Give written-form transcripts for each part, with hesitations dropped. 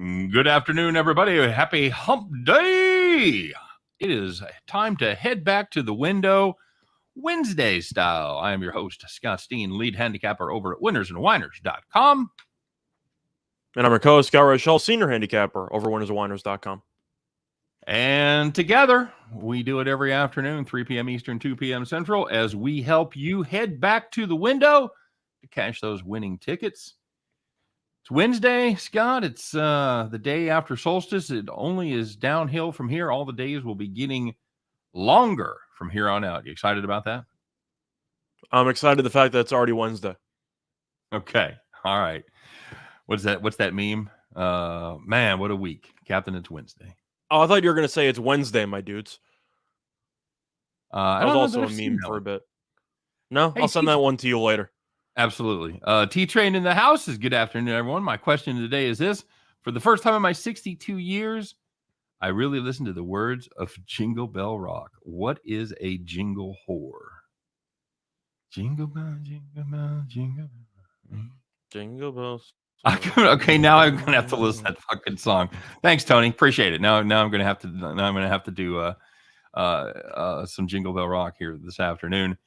Good afternoon, everybody. Happy hump day. It is time to head back to the window Wednesday style. I am your host, Scott Steen, lead handicapper over at winnersandwhiners.com. And I'm your co-host, Scott Rochelle, senior handicapper over winnersandwhiners.com. And together, we do it every afternoon, 3 p.m. Eastern, 2 p.m. Central, as we help you head back to the window to cash those winning tickets. It's Wednesday, Scott. It's the day after solstice. It only is downhill from here. All the days will be getting longer from here on out. You excited about that? I'm excited the fact that it's already Wednesday. Okay. All right. What's that meme? Man, what a week. Captain, it's Wednesday. Oh, I thought you were going to say it's Wednesday, my dudes. That was also a meme for a bit. No, hey, I'll send that one to you later. Absolutely. T-Train in the house is good afternoon, everyone. My question today is this. For the first time in my 62 years, I really listened to the words of Jingle Bell Rock. What is a jingle whore? Jingle bell, jingle bell, jingle bell. Jingle bells. Okay, now I'm gonna have to listen to that fucking song. Thanks, Tony. Appreciate it. Now I'm gonna have to do some Jingle Bell Rock here this afternoon.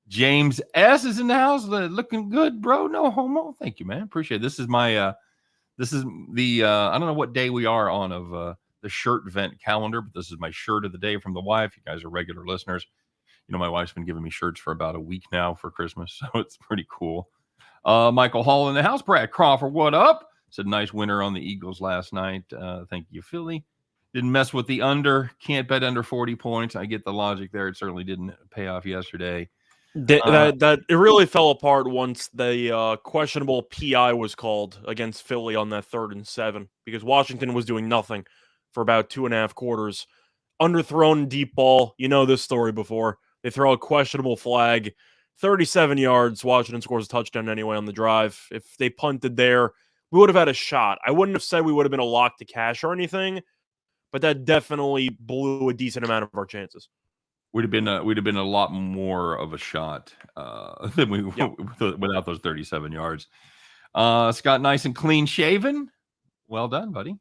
James S is in the house, looking good, bro. No homo. Thank you, man. Appreciate it. This is my this is the I don't know what day we are on of the shirt event calendar, but this is my shirt of the day from the wife. You guys are regular listeners. You know, my wife's been giving me shirts for about a week now for Christmas, so it's pretty cool. Michael Hall in the house. Brad Crawford, what up? Said nice winner on the Eagles last night. Thank you, Philly. Didn't mess with the under. Can't bet under 40 points. I get the logic there. It certainly didn't pay off yesterday. That it really fell apart once the questionable PI was called against Philly on that 3rd and 7 because Washington was doing nothing for about 2.5 quarters. Underthrown deep ball. You know this story before. They throw a questionable flag. 37 yards. Washington scores a touchdown anyway on the drive. If they punted there, we would have had a shot. I wouldn't have said we would have been a lock to cash or anything, but that definitely blew a decent amount of our chances. We'd have been a lot more of a shot than we without those 37 yards. Scott, nice and clean shaven. Well done, buddy.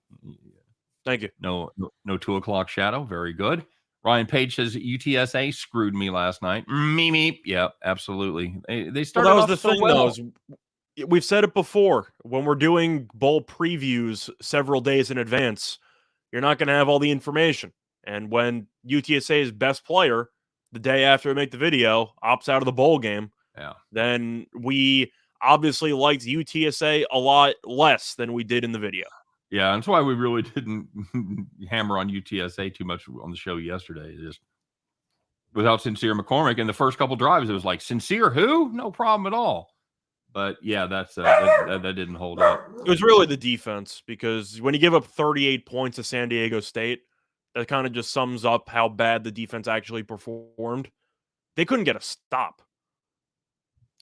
Thank you. No 2 o'clock shadow. Very good. Ryan Page says UTSA screwed me last night. Me. Yeah, absolutely. They started. Well, that was off the so thing, well. though. We've said it before. When we're doing bowl previews several days in advance, you're not going to have all the information. And when UTSA's best player, the day after we make the video, opts out of the bowl game, then we obviously liked UTSA a lot less than we did in the video. Yeah, that's why we really didn't hammer on UTSA too much on the show yesterday. Just without Sincere McCormick in the first couple drives, it was like, Sincere who? No problem at all. But yeah, that didn't hold up. It was really the defense, because when you give up 38 points to San Diego State, that kind of just sums up how bad the defense actually performed. They couldn't get a stop.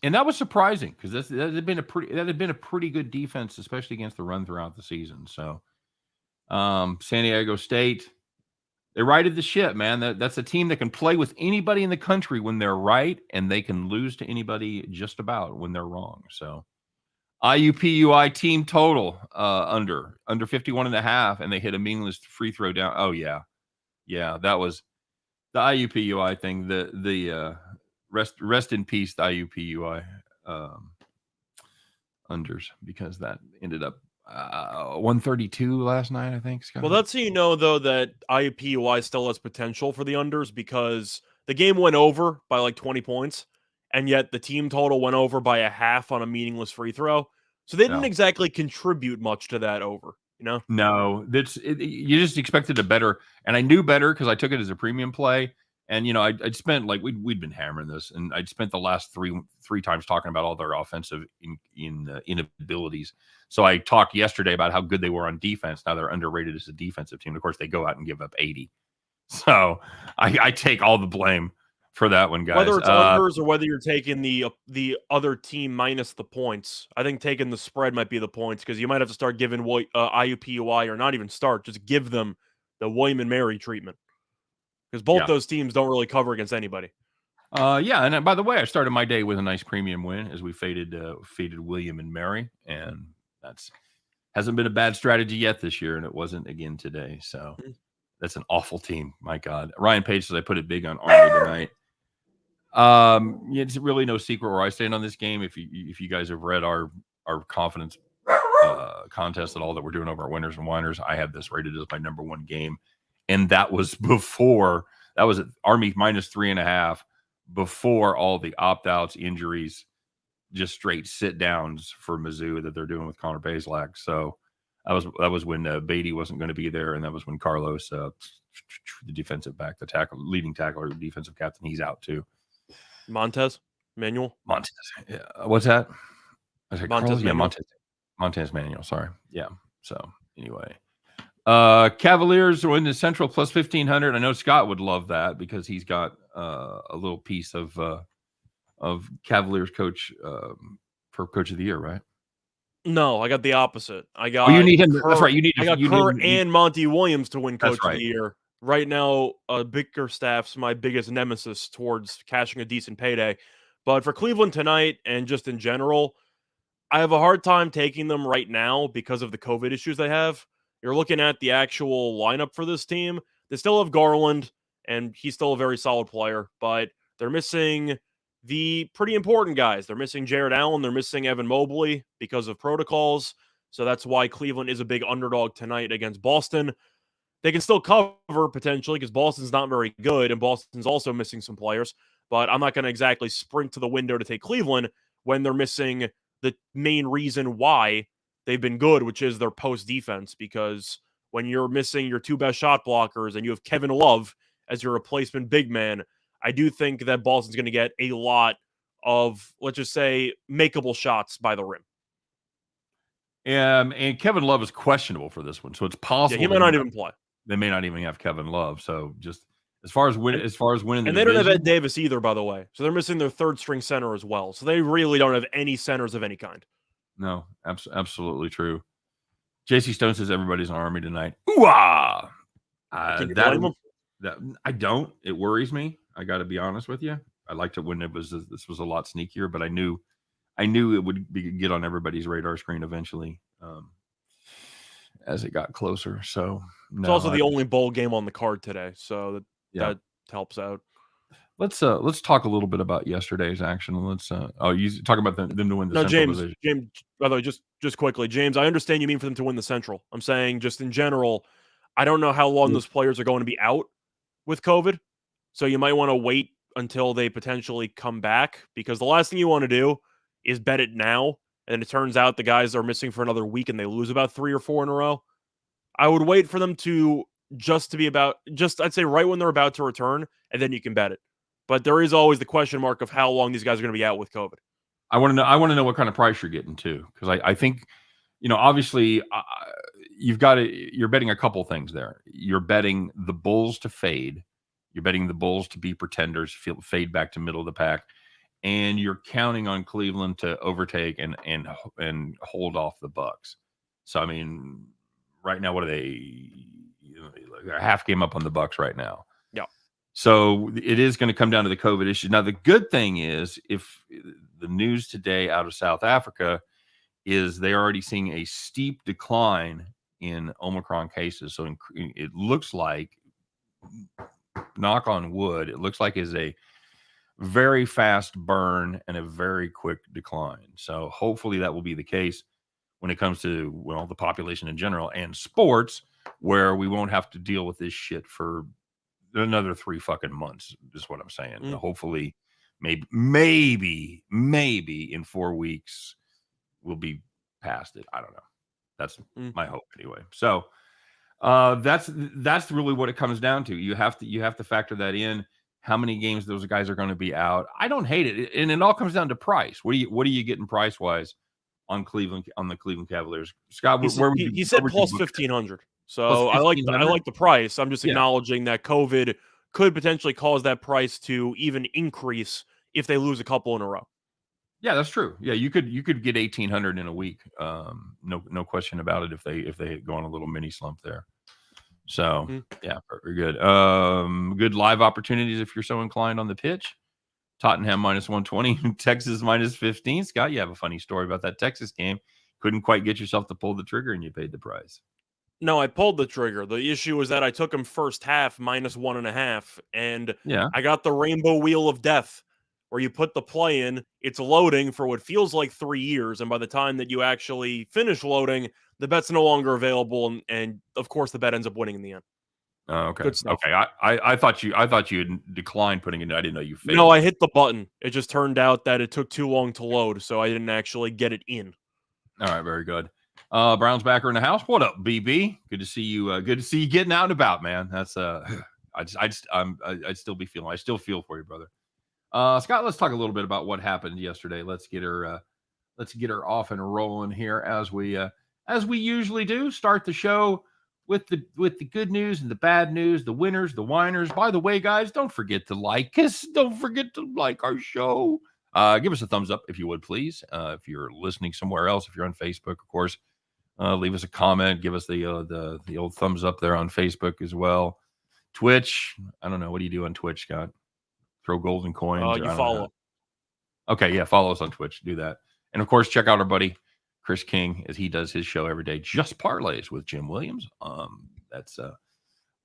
And that was surprising, because that had been a pretty good defense, especially against the run throughout the season. So San Diego State, they righted the ship, man. That's a team that can play with anybody in the country when they're right, and they can lose to anybody just about when they're wrong. So IUPUI team total under 51.5, and they hit a meaningless free throw down. Oh yeah, that was the IUPUI thing. The rest in peace, the IUPUI unders, because that ended up 132 last night, I think, Scott. Well, that's so you know, though, that IUPUI still has potential for the unders, because the game went over by like 20 points, and yet the team total went over by a half on a meaningless free throw. So they didn't exactly contribute much to that over, you know? No, you just expected a better, and I knew better because I took it as a premium play. And, you know, I'd spent, like, we'd been hammering this, and I'd spent the last three times talking about all their offensive inabilities. So I talked yesterday about how good they were on defense. Now they're underrated as a defensive team. Of course, they go out and give up 80. So I take all the blame for that one, guys. Whether it's unders or whether you're taking the other team minus the points, I think taking the spread might be the points, because you might have to start giving IUPUI, or not even start, just give them the William and Mary treatment. Because both those teams don't really cover against anybody. And by the way, I started my day with a nice premium win as we faded William and Mary, and that's Hasn't been a bad strategy yet this year, and it wasn't again today. So that's an awful team. My God. Ryan Page says I put it big on Army tonight. It's really no secret where I stand on this game. If you guys have read our confidence contest at all that we're doing over at Winners and Whiners, I have this rated as my number one game, and that was at Army minus 3.5 before all the opt-outs, injuries, just straight sit downs for Mizzou that they're doing with Connor Bazelak. So that was when Beatty wasn't going to be there, and that was when Carlos, the defensive back, leading tackler, defensive captain, he's out too. Montez Manuel. Yeah. What's that? I said Montez. Yeah, Montez Manuel. Sorry. Yeah. So anyway, Cavaliers win the Central plus 1,500. I know Scott would love that because he's got a little piece of Cavaliers coach for Coach of the Year, right? No, I got the opposite. I got. You need him. That's right. I got Kerr and Monty Williams to win Coach of the Year. Right now, Bickerstaff's my biggest nemesis towards cashing a decent payday. But for Cleveland tonight and just in general, I have a hard time taking them right now because of the COVID issues they have. You're looking at the actual lineup for this team. They still have Garland, and he's still a very solid player, but they're missing the pretty important guys. They're missing Jared Allen. They're missing Evan Mobley because of protocols. So that's why Cleveland is a big underdog tonight against Boston. They can still cover potentially because Boston's not very good, and Boston's also missing some players. But I'm not going to exactly sprint to the window to take Cleveland when they're missing the main reason why they've been good, which is their post defense. Because when you're missing your two best shot blockers and you have Kevin Love as your replacement big man, I do think that Boston's going to get a lot of, let's just say, makeable shots by the rim. And Kevin Love is questionable for this one, so it's possible he might not even play. They may not even have Kevin Love. So just as far as winning, and they don't have Ed Davis either, by the way. So they're missing their third string center as well. So they really don't have any centers of any kind. No, absolutely true. JC Stone says everybody's an Army tonight. Ooh-ah! I don't. It worries me. I got to be honest with you. I liked it when this was a lot sneakier, but I knew it would get on everybody's radar screen eventually as it got closer. So it's also the only bowl game on the card today, so that helps out. Let's talk a little bit about yesterday's action. Let's you talk about them to win the Central division. James, by the way, just quickly, James, I understand you mean for them to win the Central. I'm saying just in general, I don't know how long those players are going to be out with COVID, so you might want to wait until they potentially come back, because the last thing you want to do is bet it now, and it turns out the guys are missing for another week and they lose about 3 or 4 in a row. I would wait for them to I'd say right when they're about to return, and then you can bet it. But there is always the question mark of how long these guys are going to be out with COVID. I want to know what kind of price you're getting too, because I think, obviously you're betting a couple things there. You're betting the Bulls to fade. You're betting the Bulls to be pretenders, fade back to middle of the pack, and you're counting on Cleveland to overtake and hold off the Bucks. So I mean, right now, what are they? A half game up on the Bucks right now. Yeah. So it is going to come down to the COVID issue. Now, the good thing is, if the news today out of South Africa is they're already seeing a steep decline in Omicron cases. So it looks like, knock on wood, it looks like is a very fast burn and a very quick decline. So hopefully that will be the case when it comes to, the population in general and sports, where we won't have to deal with this shit for another 3 fucking months, is what I'm saying. Hopefully, maybe in 4 weeks we'll be past it. I don't know. That's my hope anyway. So that's really what it comes down to. You have to factor that in. How many games those guys are going to be out? I don't hate it, and it all comes down to price. What are you getting price wise on the Cleveland Cavaliers? Scott, he said plus 1,500. So I like the price. I'm just acknowledging that COVID could potentially cause that price to even increase if they lose a couple in a row. Yeah, that's true. Yeah, you could get 1,800 in a week. No question about it if they go on a little mini slump there. So yeah, very good. Good live opportunities if you're so inclined on the pitch. Tottenham minus 120, Texas minus 15. Scott, you have a funny story about that Texas game. couldn't quite get yourself to pull the trigger, and you paid the price. No, I pulled the trigger. The issue was that I took him first half -1.5, and Yeah. I got the rainbow wheel of death, where you put the play in, it's loading for what feels like 3 years, and by the time that you actually finish loading, the bet's no longer available, and of course, the bet ends up winning in the end. Oh, okay. Good stuff. Okay. I thought you had declined putting it. I didn't know you failed. No, I hit the button. It just turned out that it took too long to load, so I didn't actually get it in. All right, very good. Brown's backer in the house. What up, BB? Good to see you. Good to see you getting out and about, man. That's I'd still be feeling. I still feel for you, brother. Scott, let's talk a little bit about what happened yesterday. Let's get her off and rolling here as we usually do. Start the show with the good news and the bad news, the winners, the whiners. By the way, guys, don't forget to like us. Don't forget to like our show. Give us a thumbs up if you would, please. If you're listening somewhere else, if you're on Facebook, of course, leave us a comment. Give us the old thumbs up there on Facebook as well. Twitch, I don't know. What do you do on Twitch, Scott? Throw golden coins? You follow. Okay, yeah, follow us on Twitch. Do that. And of course, check out our buddy Chris King as he does his show every day, Just Parlays with Jim Williams. That's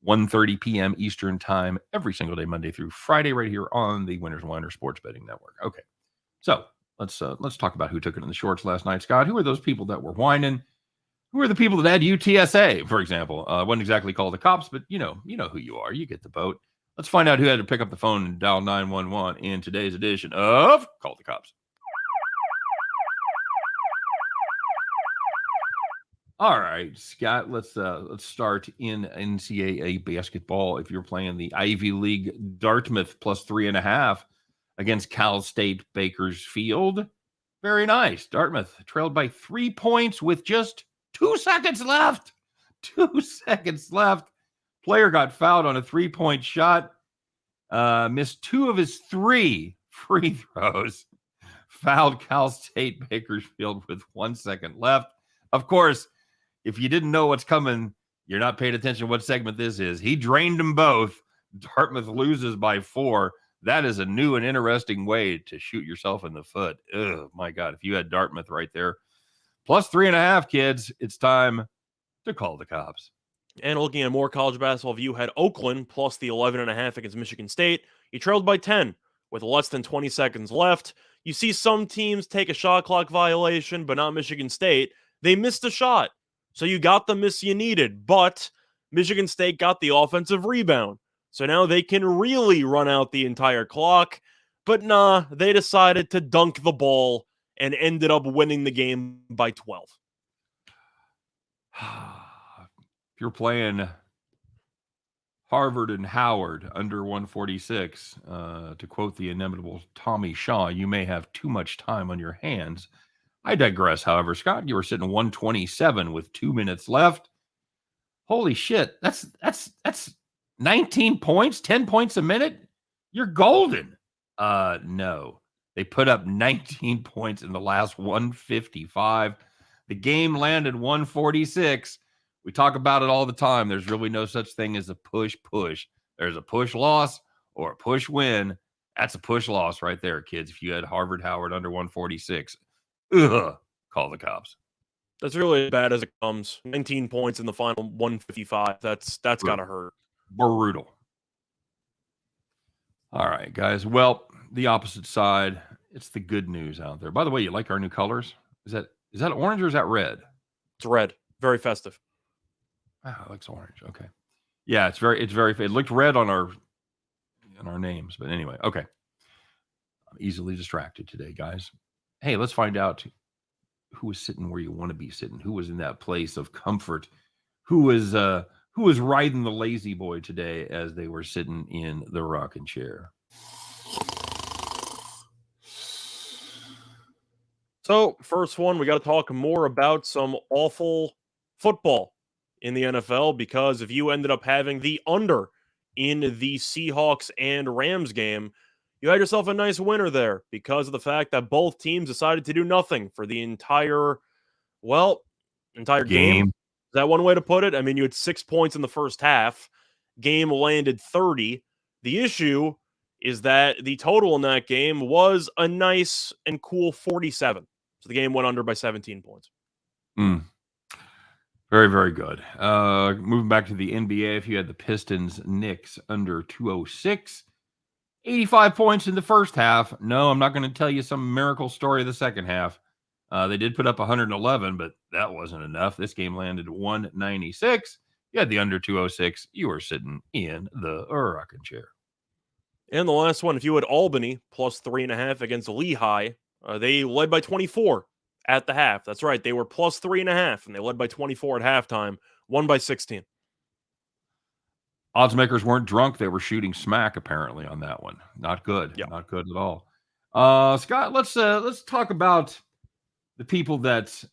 1:30 p.m. Eastern time every single day, Monday through Friday, right here on the Whiners Sports Betting Network. Okay, so let's talk about who took it in the shorts last night. Scott, who are those people that were whining? Who are the people that had UTSA, for example? Wouldn't exactly call the cops, but you know who you are. You get the boat. Let's find out who had to pick up the phone and dial 911 in today's edition of Call the Cops. All right, Scott, let's start in NCAA basketball. If you're playing the Ivy League, Dartmouth plus 3.5 against Cal State Bakersfield. Very nice. Dartmouth trailed by 3 points with just 2 seconds left. 2 seconds left. Player got fouled on a 3-point shot. Missed 2 of his 3 free throws. Fouled Cal State Bakersfield with 1 second left. Of course, if you didn't know what's coming, you're not paying attention to what segment this is. He drained them both. Dartmouth loses by 4. That is a new and interesting way to shoot yourself in the foot. Oh, my God. If you had Dartmouth right there. Plus 3.5, kids. It's time to call the cops. And looking at more college basketball, you had Oakland plus the 11.5 against Michigan State. You trailed by 10 with less than 20 seconds left. You see some teams take a shot clock violation, but not Michigan State. They missed a shot. So you got the miss you needed, but Michigan State got the offensive rebound. So now they can really run out the entire clock. But nah, they decided to dunk the ball and ended up winning the game by 12. If you're playing Harvard and Howard under 146, to quote the inimitable Tommy Shaw, you may have too much time on your hands. I digress, however. Scott, you were sitting 127 with 2 minutes left. Holy shit. That's 19 points, 10 points a minute. You're golden. No. They put up 19 points in the last 155. The game landed 146. We talk about it all the time. There's really no such thing as a push. There's a push loss or a push win. That's a push loss right there, kids. If you had Harvard Howard under 146, call the cops. That's really as bad as it comes. 19 points in the final 155. That's got to hurt. Brutal. All right, guys. Well, the opposite side, it's the good news out there. By the way, you like our new colors? Is that orange or is that red? It's red. Very festive. Oh, it looks orange. Okay. Yeah, it's very it looked red on our names, but anyway, okay. I'm easily distracted today, guys. Hey, let's find out who was sitting where you want to be sitting. Who was in that place of comfort? Who was riding the lazy boy today as they were sitting in the rocking chair? So, first one, we got to talk more about some awful football in the NFL, because if you ended up having the under in the Seahawks and Rams game, you had yourself a nice winner there because of the fact that both teams decided to do nothing for the entire game. Is that one way to put it? I mean, you had 6 points in the first half. Game landed 30. The issue is that the total in that game was a nice and cool 47. So the game went under by 17 points. Mm. Very, very good. Moving back to the NBA, if you had the Pistons Knicks under 206, 85 points in the first half. No, I'm not going to tell you some miracle story of the second half. They did put up 111, but that wasn't enough. This game landed 196. You had the under 206. You were sitting in the rocking chair. And the last one, if you had Albany plus 3.5 against Lehigh, they led by 24 at the half. That's right. They were plus 3.5, and they led by 24 at halftime, won by 16. Odds makers weren't drunk. They were shooting smack, apparently, on that one. Not good. Yeah. Not good at all. Scott, let's talk about the people that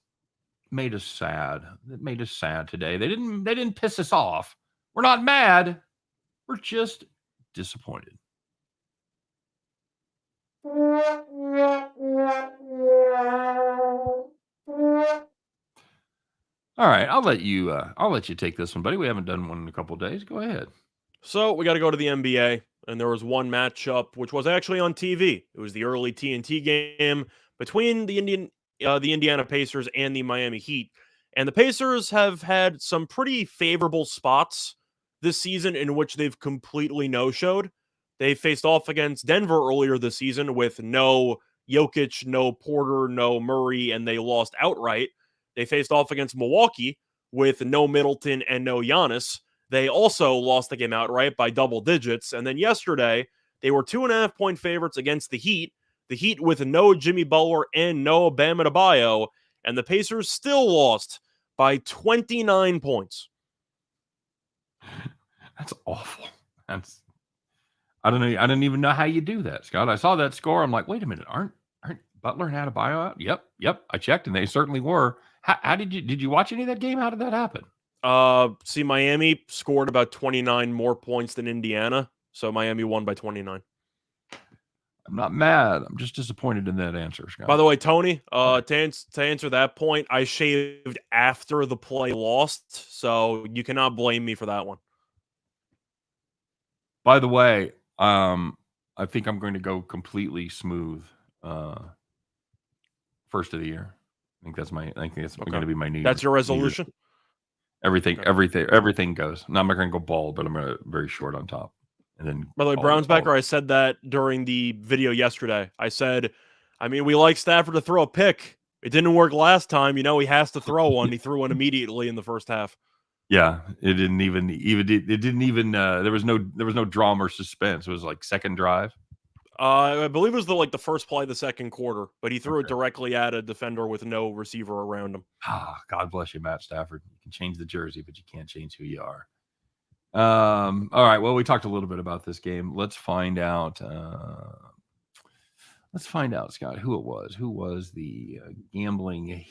made us sad. That made us sad today. They didn't piss us off. We're not mad. We're just disappointed. All right, I'll let you take this one, buddy. We haven't done one in a couple of days. Go ahead. So we got to go to the NBA, and there was one matchup which was actually on TV. It was the early TNT game between the Indiana Pacers and the Miami Heat. And the Pacers have had some pretty favorable spots this season in which they've completely no-showed. They faced off against Denver earlier this season with no Jokic, no Porter, no Murray, and they lost outright. They faced off against Milwaukee with no Middleton and no Giannis. They also lost the game outright by double digits. And then yesterday, they were 2.5-point favorites against the Heat with no Jimmy Butler and no Bam Adebayo, and the Pacers still lost by 29 points. That's awful. I don't know. I didn't even know how you do that, Scott. I saw that score. I'm like, wait a minute, aren't Butler and Adebayo out? Yep. I checked, and they certainly were. How did you watch any of that game? How did that happen? See, Miami scored about 29 more points than Indiana, so Miami won by 29. I'm not mad. I'm just disappointed in that answer, Scott. By the way, Tony, to answer that point, I shaved after the play lost, so you cannot blame me for that one. By the way, I think I'm going to go completely smooth first of the year. I think that's going to be my new. That's your resolution? Everything goes. Now I'm not going to go bald, but I'm going to very short on top. And then, by the way, Brownsbacker, I said that during the video yesterday. I said, we like Stafford to throw a pick. It didn't work last time. He has to throw one. He threw one immediately in the first half. Yeah, it didn't even. There was no drama or suspense. It was like second drive. I believe it was the first play of the second quarter, but he threw it directly at a defender with no receiver around him. God bless you, Matt Stafford. You can change the jersey, but you can't change who you are. All right. Well, we talked a little bit about this game. Let's find out. Scott, who it was. Who was the gambling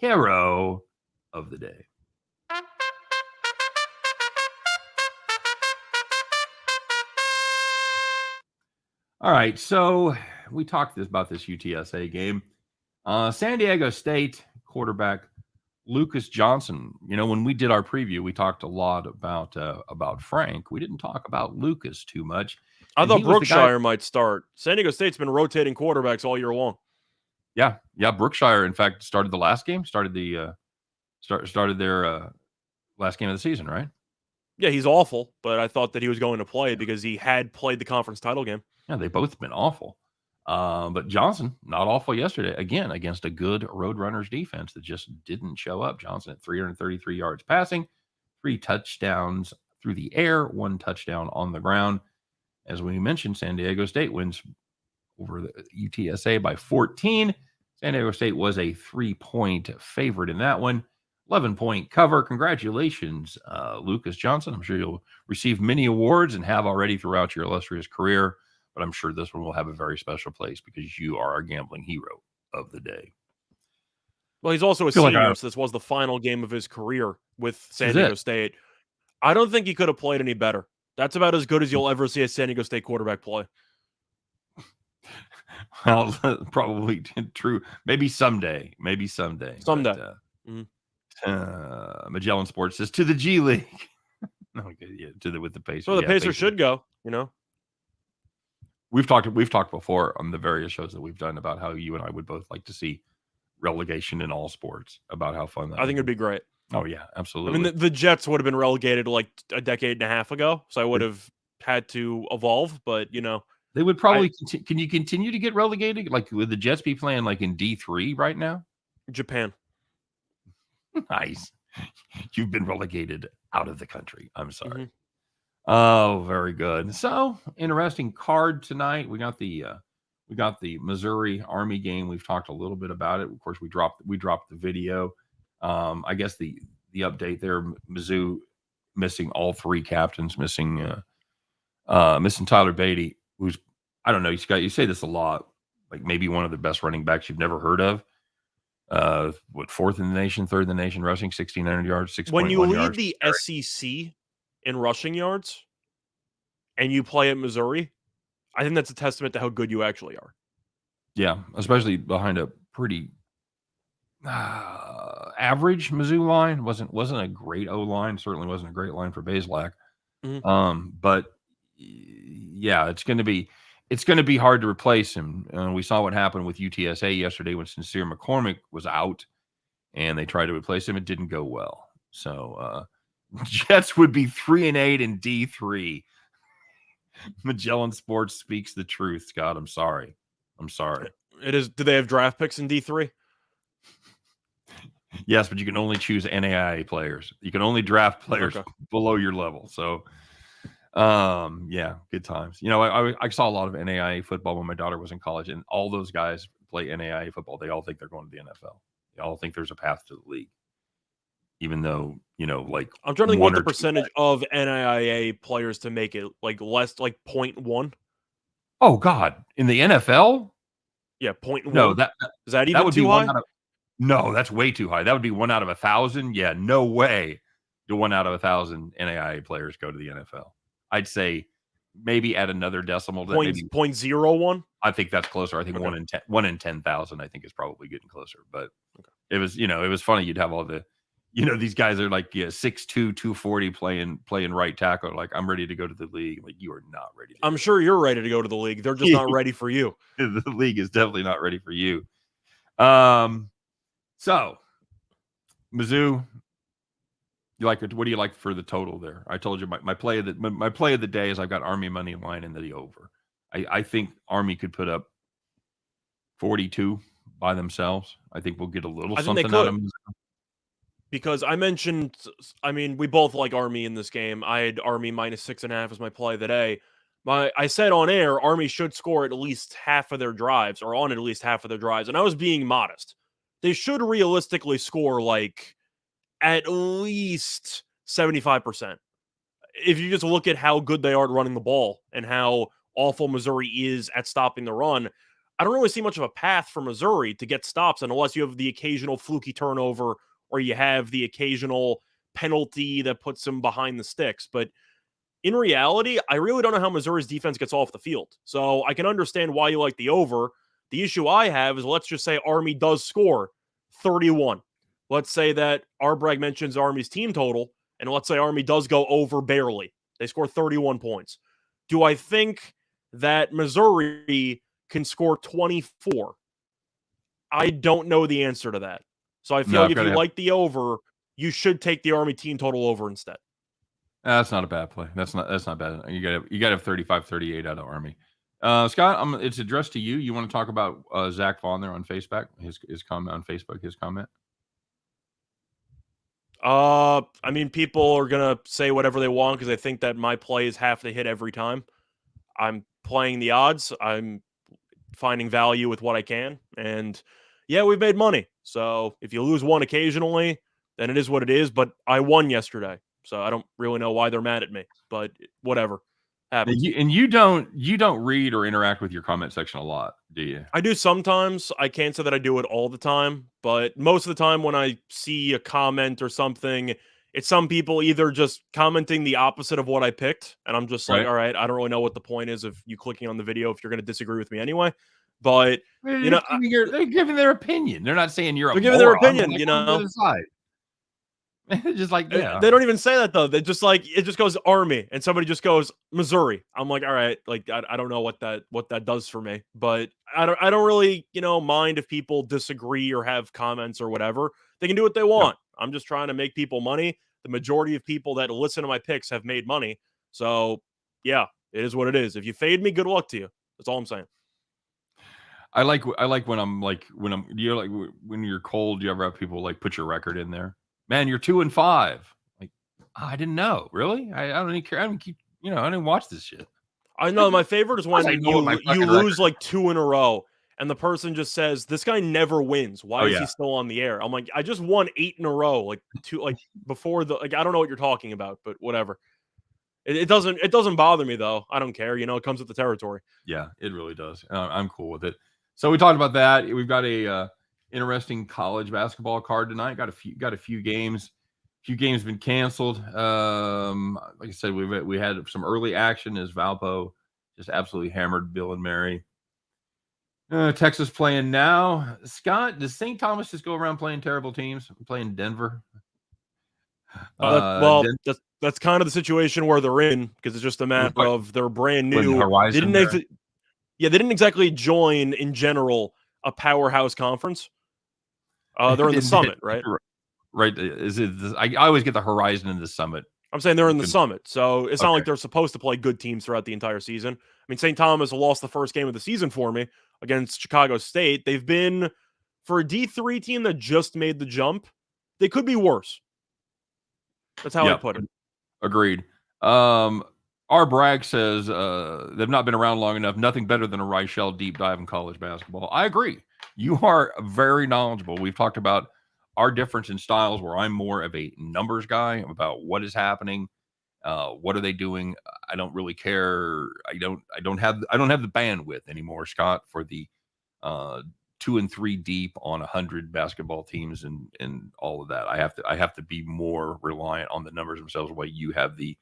hero of the day? All right, so we talked about this UTSA game. San Diego State quarterback Lucas Johnson. When we did our preview, we talked a lot about Frank. We didn't talk about Lucas too much. I thought Brookshire might start. San Diego State's been rotating quarterbacks all year long. Yeah. Brookshire, in fact, started the last game. Started their last game of the season, right? Yeah, he's awful, but I thought that he was going to play because he had played the conference title game. Yeah, they've both been awful. But Johnson, not awful yesterday, again, against a good Roadrunners defense that just didn't show up. Johnson at 333 yards passing, 3 touchdowns through the air, 1 touchdown on the ground. As we mentioned, San Diego State wins over the UTSA by 14. San Diego State was a 3-point favorite in that one. 11-point cover. Congratulations, Lucas Johnson. I'm sure you'll receive many awards and have already throughout your illustrious career. But I'm sure this one will have a very special place because you are our gambling hero of the day. Well, he's also a senior, so this was the final game of his career with San Diego State. I don't think he could have played any better. That's about as good as you'll ever see a San Diego State quarterback play. Well, probably true. Maybe someday. Someday. But, Magellan Sports says to the G League. Okay, yeah, with the Pacers. So the Pacers should go, We've talked before on the various shows that we've done about how you and I would both like to see relegation in all sports about how fun that I think it'd be great. Oh yeah, I absolutely. mean, the Jets would have been relegated like a decade and a half ago, so I would have had to evolve. But they would probably. Can you continue to get relegated? Like, would the Jets be playing like in D3 right now? Japan. Nice. You've been relegated out of the country. I'm sorry. Mm-hmm. Oh, very good. So interesting card tonight. We got the Missouri Army game. We've talked a little bit about it. Of course, we dropped the video. I guess the update there, Mizzou missing all three captains, missing Tyler Beatty, who's, I don't know, you say this a lot, like maybe one of the best running backs you've never heard of. Fourth in the nation, third in the nation, rushing 1,600 yards, 6.1 yards. When you lead the SEC in rushing yards and you play at Missouri, I think that's a testament to how good you actually are. Yeah, especially behind a pretty average Mizzou line. Wasn't a great O line. Certainly wasn't a great line for Bazelak. Mm-hmm. But yeah, it's going to be hard to replace him. We saw what happened with UTSA yesterday when Sincere McCormick was out, and they tried to replace him. It didn't go well. So Jets would be 3-8 in D3. Magellan Sports speaks the truth, Scott. I'm sorry. It is. Do they have draft picks in D3? Yes, but you can only choose NAIA players. You can only draft players below your level. So, yeah, good times. I saw a lot of NAIA football when my daughter was in college, and all those guys play NAIA football. They all think they're going to the NFL. They all think there's a path to the league, even though like I'm trying to think what the percentage of NAIA players to make it like less, like 0.1. Oh God, in the NFL? Yeah, 0.1. No, is that even too high? No, that's way too high. That would be 1 out of 1,000. Yeah, no way do 1 out of 1,000 NAIA players go to the NFL. I'd say maybe add another decimal. 0.01. I think that's closer. I think 1 in 10,000. I think is probably getting closer. But it was, it was funny. You'd have all the, these guys are like 6'2", 240 playing right tackle. Like, I'm ready to go to the league. Like, you are not ready. I'm sure you're ready to go to the league. They're just not ready for you. The league is definitely not ready for you. So, Mizzou, what do you like for the total there? I told you my play of the day is I've got Army money line in the over. I think Army could put up 42 by themselves. I think we'll get a little something out of them. Because we both like Army in this game. I had Army -6.5 as my play of the day. I said on air, Army should score at least half of their drives, or on at least half of their drives, and I was being modest. They should realistically score like at least 75%. If you just look at how good they are at running the ball and how awful Missouri is at stopping the run, I don't really see much of a path for Missouri to get stops unless you have the occasional fluky turnover or you have the occasional penalty that puts them behind the sticks. But in reality, I really don't know how Missouri's defense gets off the field. So I can understand why you like the over. The issue I have is, let's just say Army does score 31. Let's say that Arbrag mentions Army's team total, and let's say Army does go over barely. They score 31 points. Do I think that Missouri can score 24? I don't know the answer to that. So I feel like if you like the over, you should take the Army team total over instead. That's not a bad play. That's not bad. You got to have 35-38 out of Army. Scott, it's addressed to you. You want to talk about Zach Vaughn there on Facebook? His comment on Facebook. His comment. People are gonna say whatever they want because they think that my play is half the hit every time. I'm playing the odds. I'm finding value with what I can, and yeah, we've made money. So if you lose one occasionally, then it is what it is. But I won yesterday, so I don't really know why they're mad at me. But whatever happens. And you don't read or interact with your comment section a lot, do you? I do sometimes. I can't say that I do it all the time, but most of the time when I see a comment or something, it's some people either just commenting the opposite of what I picked, and I'm just like, all right, I don't really know what the point is of you clicking on the video if you're going to disagree with me anyway. But they're giving their opinion. They're not saying you're. They're giving their opinion. Just like, yeah. They don't even say that though. They just like it just goes Army, and somebody just goes Missouri. I'm like, all right, like I don't know what that does for me, but I don't really mind if people disagree or have comments or whatever. They can do what they Yep. want. I'm just trying to make people money. The majority of people that listen to my picks have made money, so yeah, it is what it is. If you fade me, good luck to you. That's all I'm saying. I like when when you're cold, you ever have people like put your record in there? Man, you're 2-5. Like, I didn't know. Really? I don't even care. I don't keep, I didn't watch this shit. I know my favorite is Of course I when know what my you fucking lose record like 2 in a row and the person just says, "This guy never wins. Why Oh, is he yeah. still on the air?" I'm like, "I just won 8 in a row, like 2 like before the like I don't know what you're talking about, but whatever." It doesn't bother me though. I don't care, it comes with the territory. Yeah, it really does. I'm cool with it. So we talked about that. We've got a interesting college basketball card tonight. Got a few games. Few games been canceled. Like I said, we had some early action as Valpo just absolutely hammered Bill and Mary. Texas playing now. Scott, does St. Thomas just go around playing terrible teams? Playing Denver. Well, that's kind of the situation where they're in because it's just a matter of they're brand When new. Horizon They didn't exactly join in general a powerhouse conference. They're in the Summit, right? Right? Is it? I always get the Horizon and the Summit. I'm saying they're in the Summit, so it's not Okay. like they're supposed to play good teams throughout the entire season. I mean, St. Thomas lost the first game of the season for me against Chicago State. They've been, for a D3 team that just made the jump, they could be worse. That's how I put it. Agreed. Our Bragg says they've not been around long enough. Nothing better than a Reichel deep dive in college basketball. I agree. You are very knowledgeable. We've talked about our difference in styles, where I'm more of a numbers guy about what is happening, what are they doing. I don't really care. I don't have the bandwidth anymore, Scott, for the 2 and 3 deep on 100 basketball teams and all of that. I have to be more reliant on the numbers themselves. While you have the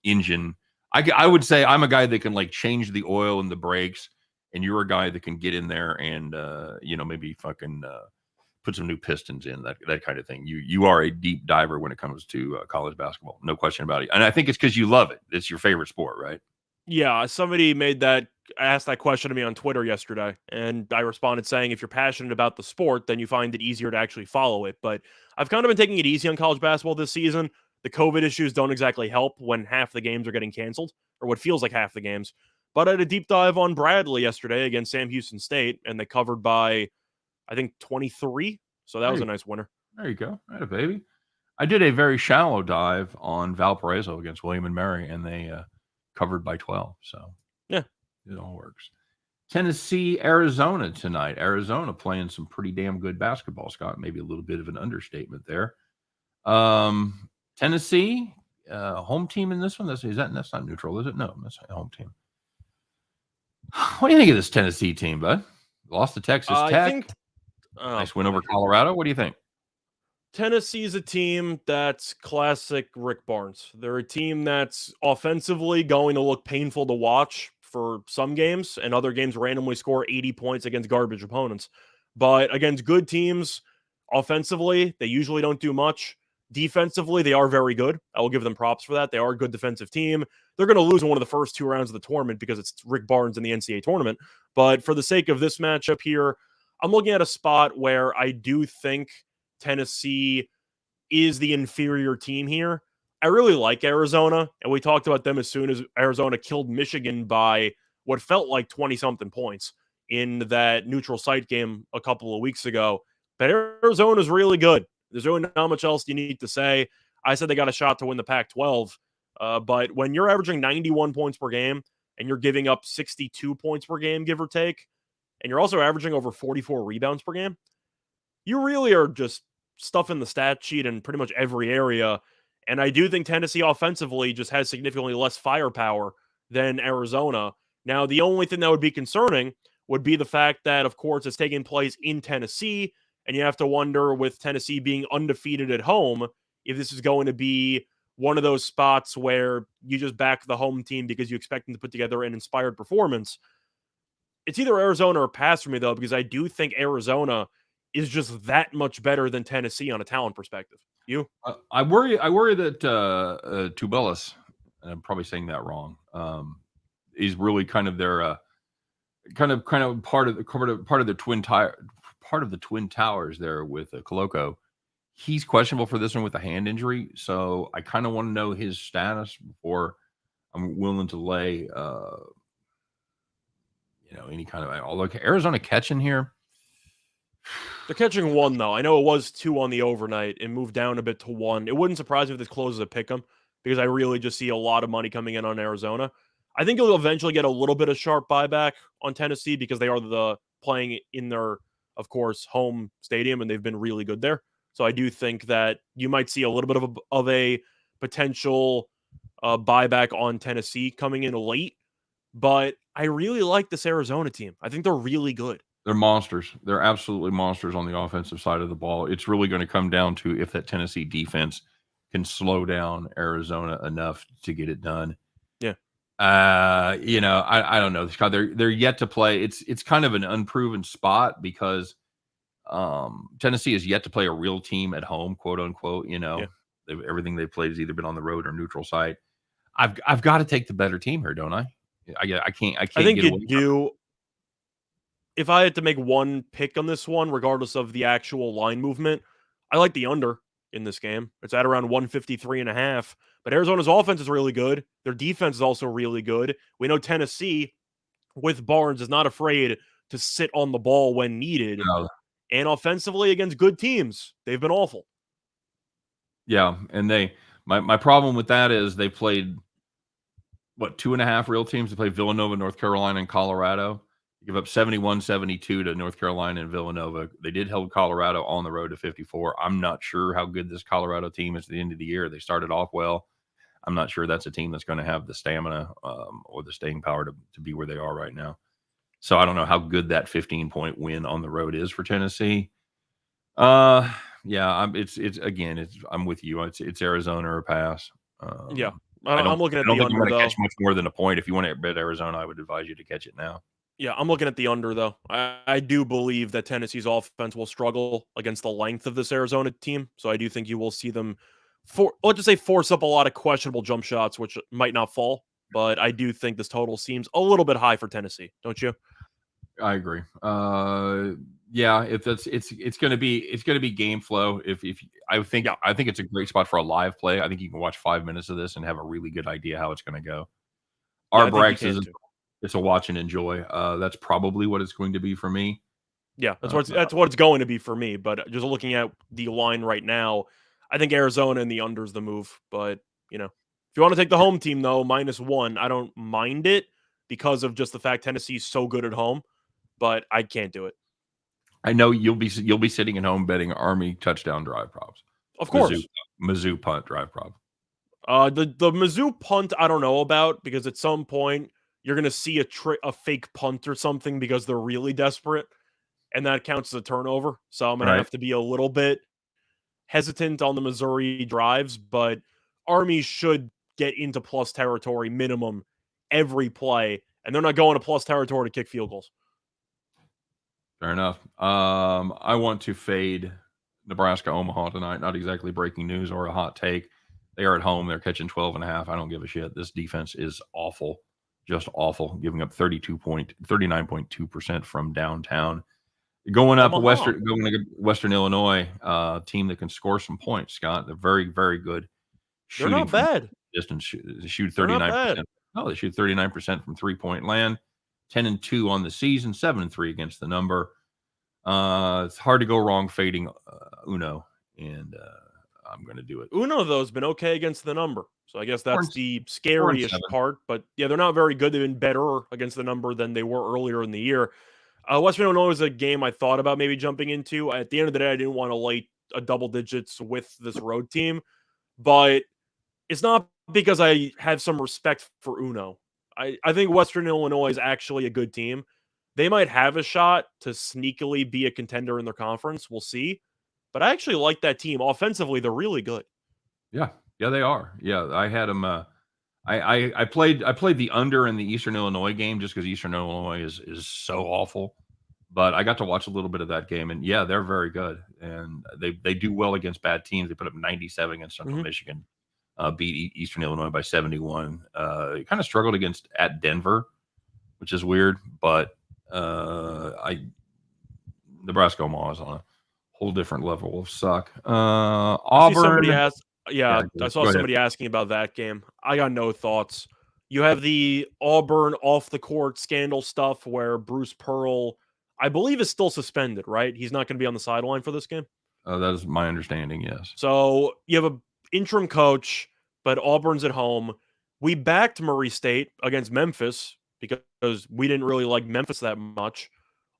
engine, I would say I'm a guy that can like change the oil and the brakes, and you're a guy that can get in there and maybe fucking put some new pistons in, that kind of thing. You are a deep diver when it comes to college basketball, no question about it. And I think it's because you love it. It's your favorite sport, right? Yeah, somebody asked that question to me on Twitter yesterday, and I responded saying, if you're passionate about the sport, then you find it easier to actually follow it. But I've kind of been taking it easy on college basketball this season. The COVID issues don't exactly help when half the games are getting canceled, or what feels like half the games. But I had a deep dive on Bradley yesterday against Sam Houston State, and they covered by, I think, 23. So that was a nice winner. There you go. Right, baby. I did a very shallow dive on Valparaiso against William and Mary, and they covered by 12. So yeah, it all works. Tennessee, Arizona tonight. Arizona playing some pretty damn good basketball, Scott. Maybe a little bit of an understatement there. Tennessee, home team in this one. That's not neutral, is it? No, that's a home team. What do you think of this Tennessee team, bud? Lost to Texas Tech. Nice win over Colorado. What do you think? Tennessee's a team that's classic Rick Barnes. They're a team that's offensively going to look painful to watch for some games, and other games randomly score 80 points against garbage opponents. But against good teams, offensively, they usually don't do much. Defensively, they are very good. I will give them props for that. They are a good defensive team. They're going to lose in one of the first 2 rounds of the tournament because it's Rick Barnes in the NCAA tournament. But for the sake of this matchup here, I'm looking at a spot where I do think Tennessee is the inferior team here. I really like Arizona, and we talked about them as soon as Arizona killed Michigan by what felt like 20-something points in that neutral site game a couple of weeks ago. But Arizona's really good. There's really not much else you need to say. I said they got a shot to win the Pac-12, but when you're averaging 91 points per game and you're giving up 62 points per game, give or take, and you're also averaging over 44 rebounds per game, you really are just stuffing the stat sheet in pretty much every area. And I do think Tennessee offensively just has significantly less firepower than Arizona. Now, the only thing that would be concerning would be the fact that, of course, it's taking place in Tennessee, and you have to wonder, with Tennessee being undefeated at home, if this is going to be one of those spots where you just back the home team because you expect them to put together an inspired performance. It's either Arizona or pass for me, though, because I do think Arizona is just that much better than Tennessee on a talent perspective. You? I worry that Tubelis, and I'm probably saying that wrong, is really kind of their kind of part of the twin towers there with Coloco. He's questionable for this one with a hand injury, so I kind of want to know his status before I'm willing to lay any kind of. Although Arizona catching here, They're catching 1, though. I know it was 2 on the overnight. It moved down a bit to 1. It wouldn't surprise me if this closes a pick 'em because I really just see a lot of money coming in on Arizona. I think you'll eventually get a little bit of sharp buyback on Tennessee because they are playing in their, of course, home stadium, and they've been really good there. So I do think that you might see a little bit of a potential buyback on Tennessee coming in late. But I really like this Arizona team. I think they're really good. they're monsters. They're absolutely monsters on the offensive side of the ball. It's really going to come down to if that Tennessee defense can slow down Arizona enough to get it done. Yeah. I don't know. They're yet to play. It's kind of an unproven spot because Tennessee is yet to play a real team at home, quote unquote. Yeah. Everything they've played has either been on the road or neutral site. I've got to take the better team here, don't I? I can't. I think get away you do. If I had to make one pick on this one, regardless of the actual line movement, I like the under in this game. It's at around 153.5. But Arizona's offense is really good. Their defense is also really good. We know Tennessee, with Barnes, is not afraid to sit on the ball when needed. And offensively against good teams, they've been awful. Yeah, and my problem with that is they played 2.5 real teams. They played Villanova, North Carolina, and Colorado. They give up 71-72 to North Carolina and Villanova. They did hold Colorado on the road to 54. I'm not sure how good this Colorado team is at the end of the year. They started off well. I'm not sure that's a team that's going to have the stamina or the staying power to be where they are right now. So I don't know how good that 15-point win on the road is for Tennessee. Yeah, I'm with you. It's Arizona or pass. Yeah, I'm looking at the under, though. I don't think I'm going to catch much more than a point. If you want to bet Arizona, I would advise you to catch it now. Yeah, I'm looking at the under, though. I do believe that Tennessee's offense will struggle against the length of this Arizona team. So I do think you will see them, let's just say, force up a lot of questionable jump shots, which might not fall. But I do think this total seems a little bit high for Tennessee, don't you? I agree. Yeah, if it's going to be game flow. I think it's a great spot for a live play. I think you can watch 5 minutes of this and have a really good idea how it's going to go. It's a watch and enjoy. That's probably what it's going to be for me. Yeah, that's what it's going to be for me. But just looking at the line right now, I think Arizona and the under's the move. But if you want to take the home team though, -1, I don't mind it because of just the fact Tennessee's so good at home. But I can't do it. I know you'll be sitting at home betting Army touchdown drive props. Of course, Mizzou punt drive prop. The Mizzou punt I don't know about because at some point you're going to see a fake punt or something because they're really desperate, and that counts as a turnover. So I'm going to have to be a little bit hesitant on the Missouri drives, but Army should get into plus territory minimum every play, and they're not going to plus territory to kick field goals. Fair enough. I want to fade Nebraska Omaha tonight. Not exactly breaking news or a hot take. They are at home. They're catching 12.5. I don't give a shit. This defense is awful, just awful. Giving up 39.2% from downtown. Going up Western Illinois team that can score some points. Scott, they're very, very good. They're not bad. Distance they shoot 39%. No, they shoot 39% from 3-point land. 10-2 on the season, 7-3 against the number. It's hard to go wrong fading Uno, and I'm going to do it. Uno, though, has been okay against the number. So I guess that's the scariest part. But, yeah, they're not very good. They've been better against the number than they were earlier in the year. Western Illinois is a game I thought about maybe jumping into. At the end of the day, I didn't want to lay a double digits with this road team. But it's not because I have some respect for Uno. I think Western Illinois is actually a good team. They might have a shot to sneakily be a contender in their conference. We'll see. But I actually like that team. Offensively, they're really good. Yeah, they are. Yeah, I had them. I played the under in the Eastern Illinois game just because Eastern Illinois is so awful. But I got to watch a little bit of that game, and yeah, they're very good, and they do well against bad teams. They put up 97 against Central Michigan, beat Eastern Illinois by 71. Kind of struggled at Denver, which is weird, but Nebraska Omaha is on a whole different level of suck. Auburn. I saw somebody asking about that game. I got no thoughts. You have the Auburn off the court scandal stuff where Bruce Pearl, I believe, is still suspended, right? He's not going to be on the sideline for this game. That is my understanding, yes. So you have an interim coach, but Auburn's at home. We backed Murray State against Memphis because we didn't really like Memphis that much.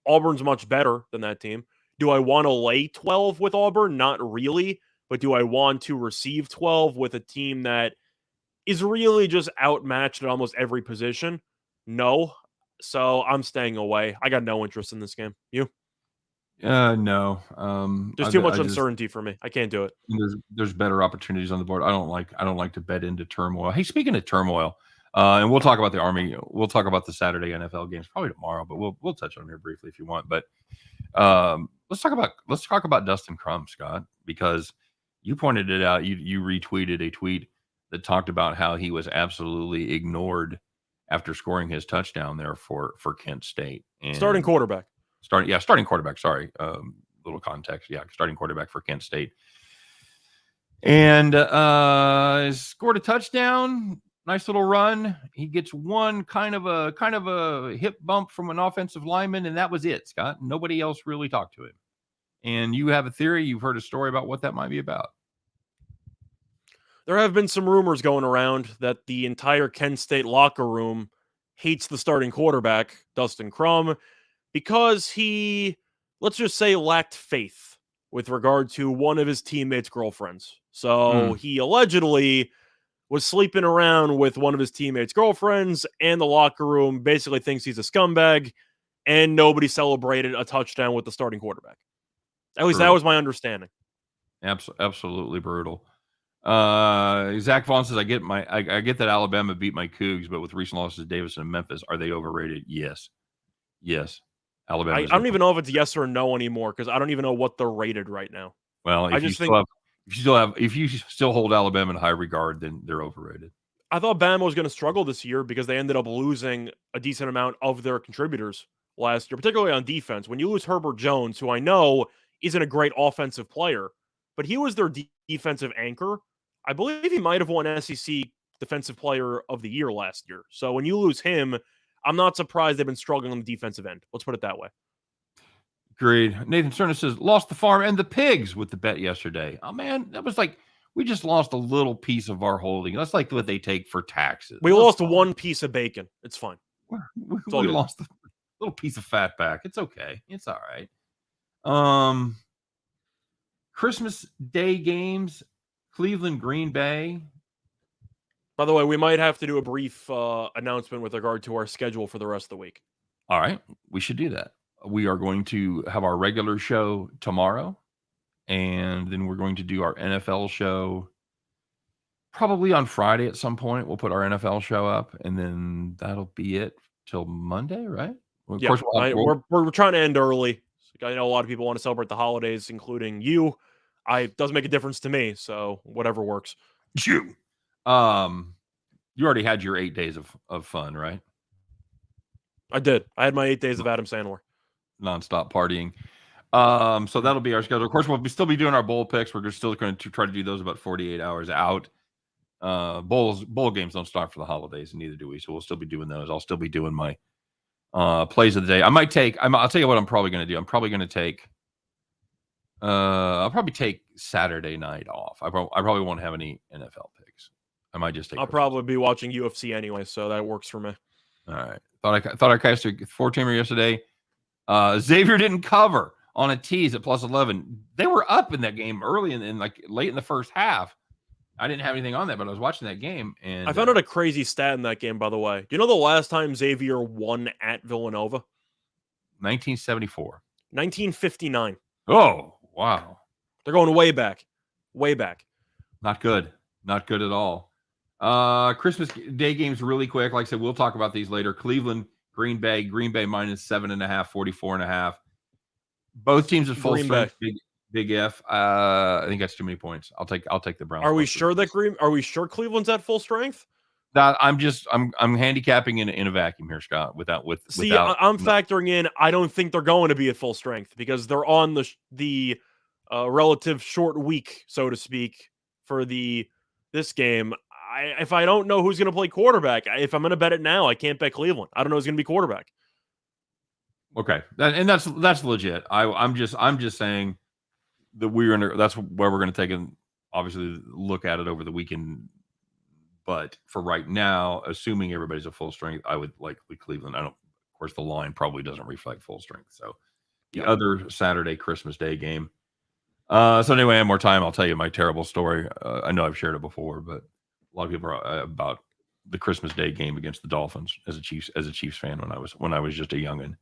Auburn's much better than that team. Do I want to lay 12 with Auburn? Not really. But do I want to receive 12 with a team that is really just outmatched at almost every position? No. So I'm staying away. I got no interest in this game. You? No. There's too much uncertainty for me. I can't do it. There's better opportunities on the board. I don't like to bet into turmoil. Hey, speaking of turmoil, and we'll talk about the Army. We'll talk about the Saturday NFL games probably tomorrow, but we'll touch on them here briefly if you want. But let's talk about Dustin Crum, Scott, because you pointed it out. You retweeted a tweet that talked about how he was absolutely ignored after scoring his touchdown there for Kent State. And starting quarterback. Starting quarterback. Sorry, little context. Yeah, starting quarterback for Kent State, and scored a touchdown. Nice little run. He gets one kind of a hip bump from an offensive lineman, and that was it, Scott. Nobody else really talked to him. And you have a theory. You've heard a story about what that might be about. There have been some rumors going around that the entire Kent State locker room hates the starting quarterback, Dustin Crum, because he, let's just say, lacked faith with regard to one of his teammates' girlfriends. So he allegedly was sleeping around with one of his teammates' girlfriends, and the locker room basically thinks he's a scumbag, and nobody celebrated a touchdown with the starting quarterback. At least that was my understanding. Absolutely brutal. Zach Vaughn says, I get that Alabama beat my Cougs, but with recent losses to Davis and Memphis, are they overrated? Yes. Alabama. I don't even know if it's yes or no anymore because I don't even know what they're rated right now. Well, if you still hold Alabama in high regard, then they're overrated. I thought Bama was going to struggle this year because they ended up losing a decent amount of their contributors last year, particularly on defense. When you lose Herbert Jones, who I know isn't a great offensive player, but he was their defensive anchor. I believe he might have won SEC Defensive Player of the Year last year. So when you lose him, I'm not surprised they've been struggling on the defensive end. Let's put it that way. Agreed. Nathan Cerner says, lost the farm and the pigs with the bet yesterday. Oh, man, that was like, we just lost a little piece of our holding. That's like what they take for taxes. We lost one piece of bacon. It's fine. We lost a little piece of fat back. It's okay. It's all right. Christmas Day games, Cleveland, Green Bay. By the way, we might have to do a brief announcement with regard to our schedule for the rest of the week. All right. We should do that. We are going to have our regular show tomorrow, and then we're going to do our NFL show probably on Friday at some point. We'll put our NFL show up, and then that'll be it till Monday, right? Well, of course, we're trying to end early. I know a lot of people want to celebrate the holidays, including you. It doesn't make a difference to me, so whatever works. You already had your 8 days of fun, right? I did. I had my 8 days of Adam Sandler. Nonstop partying. So that'll be our schedule. Of course, we'll still be doing our bowl picks. We're still going to try to do those about 48 hours out. Bowl games don't start for the holidays, and neither do we. So we'll still be doing those. I'll still be doing my plays of the day. I'll tell you what I'm probably going to do. I'm probably going to take I'll probably take Saturday night off. I probably won't have any NFL picks. I might just take. I'll probably be watching UFC anyway, so that works for me. All right. Thought I cashed a 4-teamer yesterday. Xavier didn't cover on a tease at +11. They were up in that game early and like late in the first half. I didn't have anything on that, but I was watching that game and I found out a crazy stat in that game. By the way, do you know the last time Xavier won at Villanova? 1974. 1959. Oh wow! They're going way back, way back. Not good. Not good at all. Christmas Day games really quick. Like I said, we'll talk about these later. Cleveland, Green Bay. Green Bay -7.5, 44.5. Both teams at full Green strength. Big F. I think that's too many points. I'll take the Browns. Are we sure Cleveland's at full strength? That I'm handicapping in a vacuum here, Scott. Without. I'm factoring in. I don't think they're going to be at full strength because they're on the relative short week, so to speak, for this game. If I don't know who's going to play quarterback, if I'm going to bet it now, I can't bet Cleveland. I don't know who's going to be quarterback. Okay, that's legit. I'm just saying that that's where we're going to take an obviously look at it over the weekend. But for right now, assuming everybody's at full strength, I would likely Cleveland. Of course, the line probably doesn't reflect full strength. So the other Saturday Christmas Day game. So anyway, I have more time. I'll tell you my terrible story. I know I've shared it before, but a lot of people are about the Christmas Day game against the Dolphins as a Chiefs fan when I was just a youngin.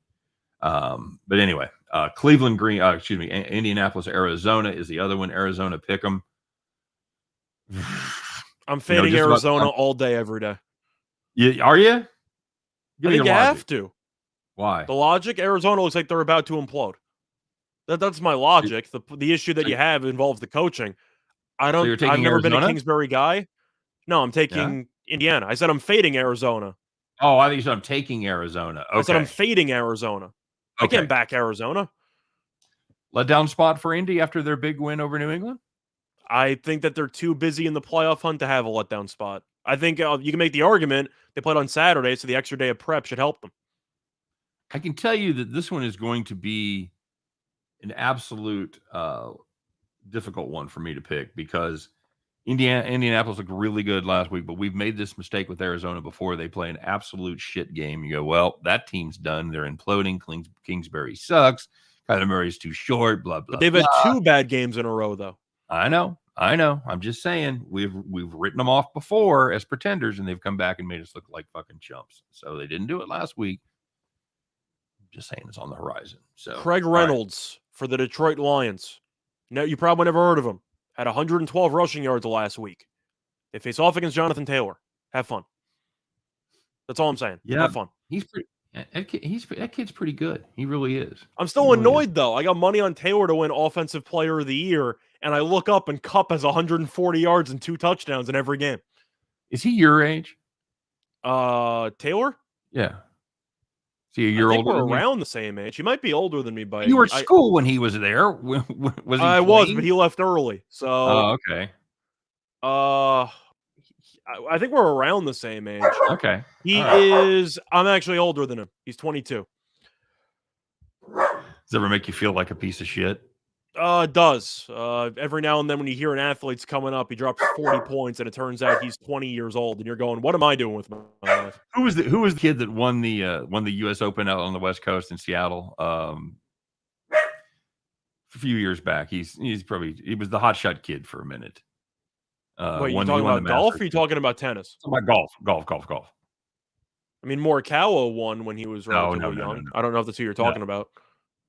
But anyway, Indianapolis, Arizona is the other one. Arizona pick 'em. I'm fading Arizona all day, every day. Yeah, are you? I think you have to. Why? The logic, Arizona looks like they're about to implode. That's my logic. The issue that you have involves the coaching. I've never been a Kingsbury guy. No, I'm taking Indiana. I said I'm fading Arizona. Oh, I think you said I'm taking Arizona. Okay. I said I'm fading Arizona. I can't back Arizona. Letdown spot for Indy after their big win over New England? I think that they're too busy in the playoff hunt to have a letdown spot. I think you can make the argument they played on Saturday, so the extra day of prep should help them. I can tell you that this one is going to be an absolute difficult one for me to pick because Indianapolis looked really good last week, but we've made this mistake with Arizona before. They play an absolute shit game. You go, well, that team's done. They're imploding. Kingsbury sucks. Kyler Murray's too short, blah, blah, But they've had 2 bad games in a row, though. I know. I'm just saying we've written them off before as pretenders, and they've come back and made us look like fucking chumps. So they didn't do it last week. I'm just saying it's on the horizon. So Craig Reynolds for the Detroit Lions. No, you probably never heard of him. Had 112 rushing yards last week. They face off against Jonathan Taylor. Have fun. That's all I'm saying. Yeah, have fun. That kid's pretty good. He really is. I'm still annoyed though. I got money on Taylor to win Offensive Player of the Year, and I look up and Kupp has 140 yards and 2 touchdowns in every game. Is he your age? Taylor? Yeah. Is he a year older? We're around the same age. He might be older than me by. You were at school when he was there. Was he? I was, but he left early. So. Oh, okay. I think we're around the same age. Okay. He is. I'm actually older than him. He's 22. Does it ever make you feel like a piece of shit? It does. Every now and then when you hear an athlete's coming up, he drops 40 points, and it turns out he's 20 years old, and you're going, "What am I doing with my life?" Who was the kid that won the U.S. Open out on the West Coast in Seattle? A few years back. He was the hotshot kid for a minute. Wait, you talking about golf? Or are you talking about tennis? About golf. I mean, Morikawa won when he was relatively young. No. I don't know if that's who you're talking about.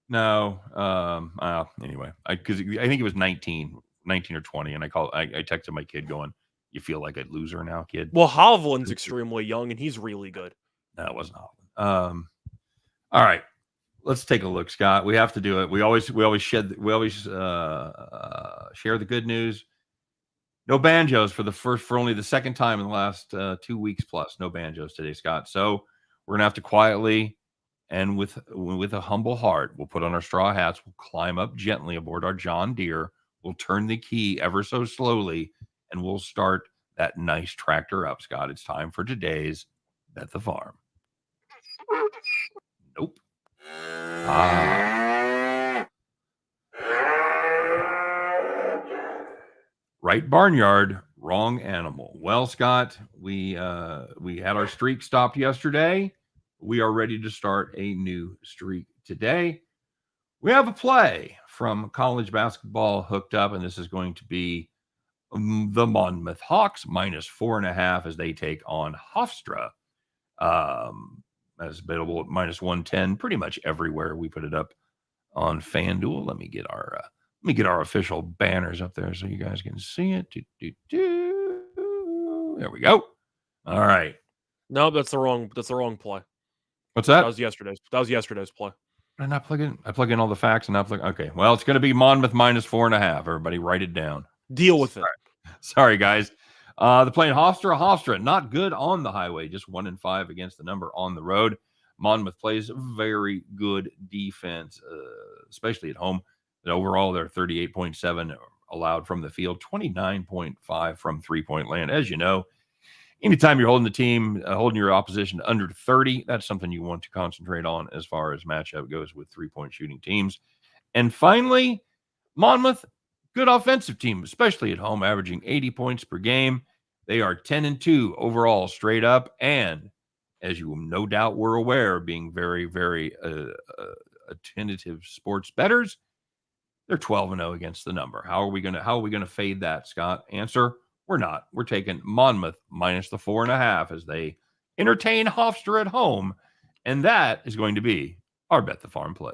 No. Anyway, because I think he was 19 or 20, and I texted my kid going, "You feel like a loser now, kid?" Well, Hovland's extremely young, and he's really good. No, it wasn't Hovland. All right, let's take a look, Scott. We have to do it. We always share the good news. No banjos for only the second time in the last 2 weeks plus. No banjos today, Scott. So we're gonna have to quietly and with a humble heart, we'll put on our straw hats. We'll climb up gently aboard our John Deere. We'll turn the key ever so slowly, and we'll start that nice tractor up, Scott. It's time for today's Bet the Farm. Nope. Right barnyard, wrong animal. Well, Scott, we had our streak stopped yesterday. We are ready to start a new streak today. We have a play from college basketball hooked up, and this is going to be the Monmouth Hawks -4.5 as they take on Hofstra. As available at -110 pretty much everywhere. We put it up on FanDuel. Let me get our official banners up there so you guys can see it. There we go. All right. No, that's the wrong play. What's that? That was yesterday's play. I not plug in? I plug in all the facts and not plug. Okay, well, it's going to be Monmouth minus 4.5. Everybody, write it down. Deal with it. Sorry, guys. They're playing Hofstra. Hofstra, not good on the highway, just 1-5 against the number on the road. Monmouth plays very good defense, especially at home. And overall, they're 38.7 allowed from the field, 29.5 from three-point land. As you know, anytime you're holding the team, holding your opposition to under 30, that's something you want to concentrate on as far as matchup goes with three-point shooting teams. And finally, Monmouth, good offensive team, especially at home, averaging 80 points per game. They are 10-2 overall straight up. And as you no doubt were aware, being very, very attentive sports bettors, they're 12-0 against the number. How are we gonna fade that, Scott? Answer: we're not. We're taking Monmouth minus the 4.5 as they entertain Hofstra at home, and that is going to be our Bet the Farm play.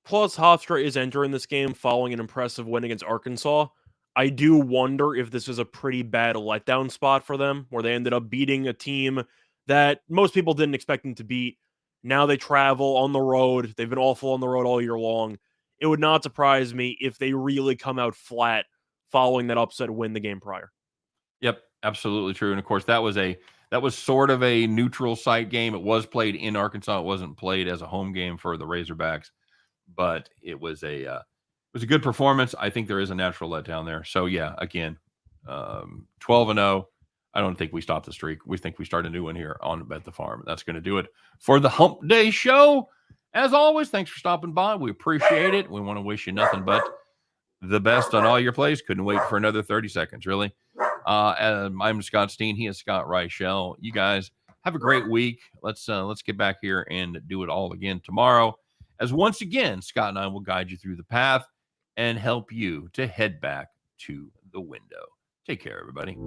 Plus, Hofstra is entering this game following an impressive win against Arkansas. I do wonder if this is a pretty bad letdown spot for them, where they ended up beating a team that most people didn't expect them to beat. Now they travel on the road. They've been awful on the road all year long. It would not surprise me if they really come out flat following that upset win the game prior. Yep, absolutely true. And of course, that was sort of a neutral site game. It was played in Arkansas. It wasn't played as a home game for the Razorbacks, but it was a good performance. I think there is a natural letdown there. So yeah, again, 12-0. I don't think we stop the streak. We think we start a new one here on Bet the Farm. That's going to do it for the Hump Day Show. As always, thanks for stopping by. We appreciate it. We want to wish you nothing but the best on all your plays. Couldn't wait for another 30 seconds, really. I'm Scott Steen. He is Scott Reichel. You guys have a great week. Let's get back here and do it all again tomorrow. As once again, Scott and I will guide you through the path and help you to head back to the window. Take care, everybody.